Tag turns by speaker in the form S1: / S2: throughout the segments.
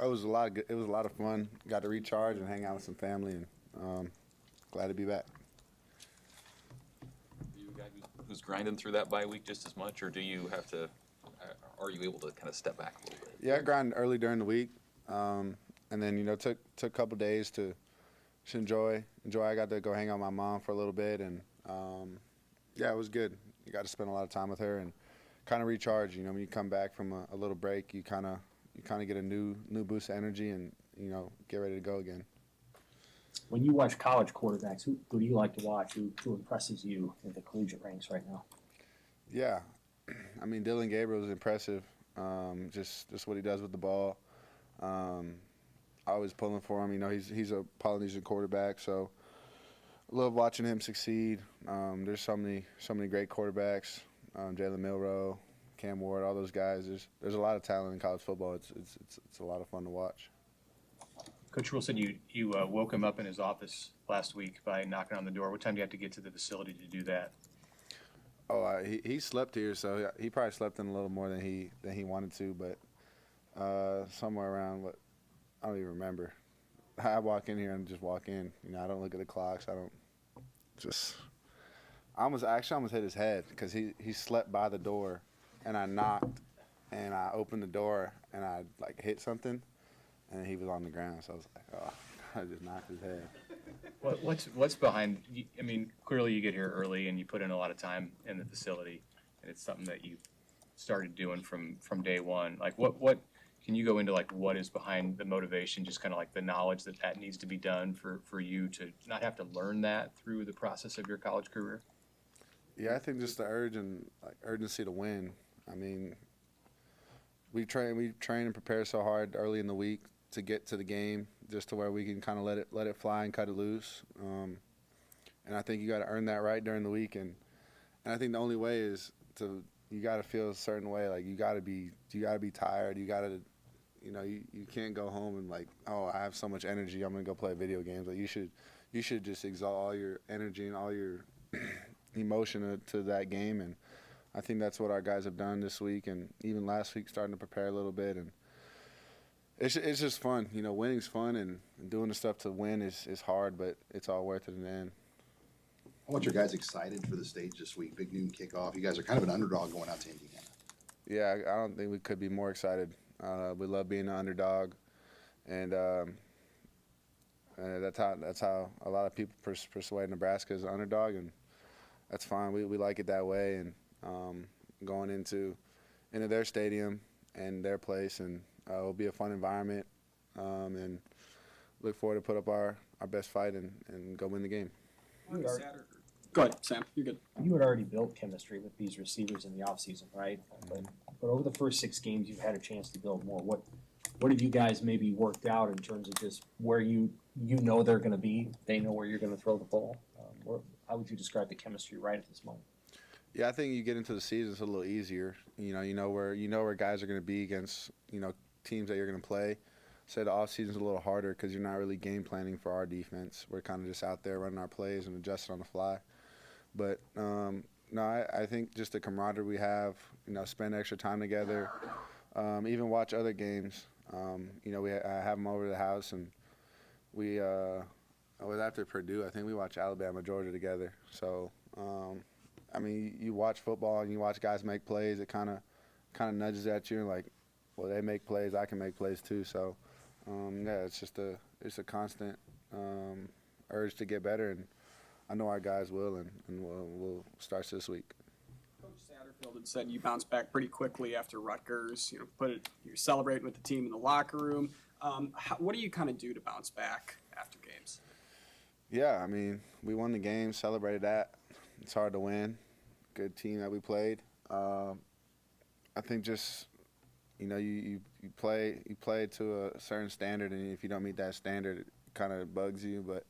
S1: It was a lot of good. It was a lot of fun. Got to recharge and hang out with some family, and glad to be back.
S2: Are you a guy who's grinding through that bye week just as much, or do you have to? Are you able to kind of step back a little bit?
S1: Yeah, I grind early during the week, and then took a couple days to enjoy. I got to go hang out with my mom for a little bit, and yeah, it was good. You got to spend a lot of time with her and kind of recharge. When you come back from a little break, you kind of get a new boost of energy and get ready to go again.
S3: When you watch college quarterbacks, who do you like to watch? Who impresses you in the collegiate ranks right now?
S1: Yeah, I mean Dylan Gabriel is impressive. Just what he does with the ball. Always pulling for him. He's a Polynesian quarterback, so I love watching him succeed. There's so many great quarterbacks. Jalen Milroe, Cam Ward, all those guys. There's a lot of talent in college football. It's a lot of fun to watch.
S4: Coach Rule said you woke him up in his office last week by knocking on the door. What time do you have to get to the facility to do that?
S1: Oh, he slept here, so he probably slept in a little more than he wanted to, but somewhere around what I don't even remember. I walk in here and just walk in. I don't look at the clocks. I don't just. I almost hit his head because he slept by the door, and I knocked, and I opened the door, and I hit something, and he was on the ground. So I was like, oh, I just knocked his head.
S4: What's behind? I mean, clearly you get here early and you put in a lot of time in the facility, and it's something that you started doing from day one. Like what can you go into what is behind the motivation? Just kind of the knowledge that needs to be done for you to not have to learn that through the process of your college career.
S1: Yeah, I think just the urge and urgency to win. I mean, we train and prepare so hard early in the week to get to the game, just to where we can kind of let it fly and cut it loose. And I think you got to earn that right during the week, and I think the only way is you got to feel a certain way. Like you got to be tired. You got to you can't go home and oh, I have so much energy, I'm gonna go play video games. Like you should just exalt all your energy and all your emotion to that game, and I think that's what our guys have done this week and even last week, starting to prepare a little bit. And it's just fun. Winning's fun, and doing the stuff to win is hard, but it's all worth it in the end.
S5: I want your guys excited for the stage this week. Big noon kickoff. You guys are kind of an underdog going out to Indiana.
S1: Yeah, I don't think we could be more excited. We love being an underdog, and that's how a lot of people persuade Nebraska as an underdog, and that's fine. We like it that way, and going into their stadium and their place, and it'll be a fun environment, and look forward to put up our best fight and go win the game.
S6: Go ahead, Sam. You're good.
S3: You had already built chemistry with these receivers in the offseason, right? But over the first 6 games, you've had a chance to build more. What have you guys maybe worked out in terms of just where you know they're going to be? They know where you're going to throw the ball. How would you describe the chemistry right at this moment?
S1: Yeah, I think you get into the season, it's a little easier. You know where guys are going to be against teams that you're going to play. So the off season's a little harder because you're not really game planning for our defense. We're kind of just out there running our plays and adjusting on the fly. But no, I think just the camaraderie we have, spend extra time together, even watch other games. I have them over to the house, and we was after Purdue. I think we watched Alabama, Georgia together. So, I mean, you watch football and you watch guys make plays. It kind of nudges at you, and well, they make plays, I can make plays too. So, yeah, it's a constant urge to get better, and I know our guys will, and we'll start this week.
S6: Coach Satterfield had said you bounced back pretty quickly after Rutgers. You're celebrating with the team in the locker room. What do you kind of do to bounce back after games?
S1: Yeah, I mean, we won the game, celebrated that. It's hard to win. Good team that we played. I think just you play to a certain standard, and if you don't meet that standard, it kind of bugs you. But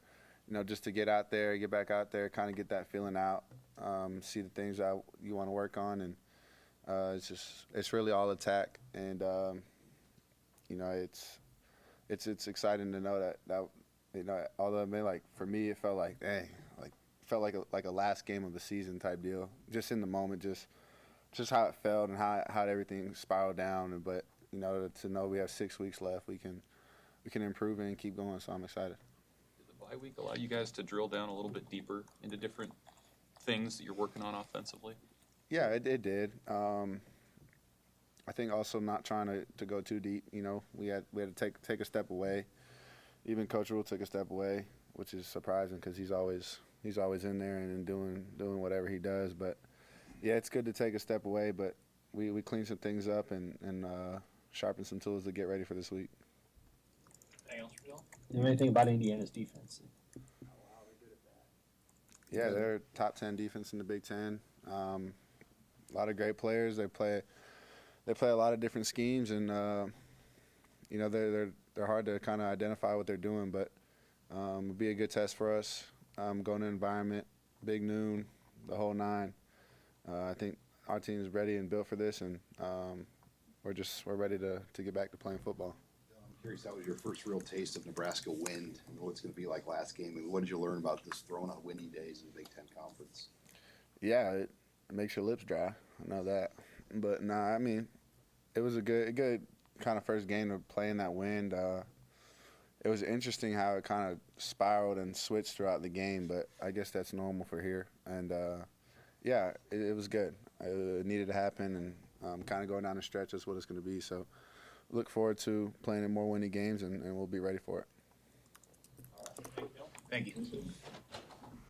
S1: just to get out there, get back out there, kind of get that feeling out, see the things that you want to work on, and it's really all attack. And it's exciting to know that although it may for me it felt like dang, felt like a last game of the season type deal, just in the moment, just how it felt and how everything spiraled down. But to know we have 6 weeks left, we can improve it and keep going. So I'm excited.
S2: Did the bye week allow you guys to drill down a little bit deeper into different things that you're working on offensively?
S1: Yeah, it did. I think also not trying to go too deep. We had to take a step away. Even Coach Rule took a step away, which is surprising because he's always in there and doing whatever he does. But yeah, it's good to take a step away. But we cleaned some things up and sharpened some tools to get ready for this week.
S3: Anything else, Raiola? You know anything about Indiana's defense?
S1: Yeah, they're top 10 defense in the Big Ten. A lot of great players. They play a lot of different schemes, and they're hard to kind of identify what they're doing. But it'll be a good test for us. Going to environment, big noon, the whole nine. I think our team is ready and built for this, and we're ready to get back to playing football.
S5: I'm curious, that was your first real taste of Nebraska wind and what it's going to be like last game. And what did you learn about this throwing on windy days in the Big Ten Conference?
S1: Yeah, it makes your lips dry. I know that. But nah, I mean, it was a good kind of first game to play in that wind. It was interesting how it kind of spiraled and switched throughout the game, but I guess that's normal for here. And yeah, it was good. It needed to happen, and kind of going down the stretch, that's what it's going to be. So look forward to playing in more windy games, and we'll be ready for it.
S4: Thank you.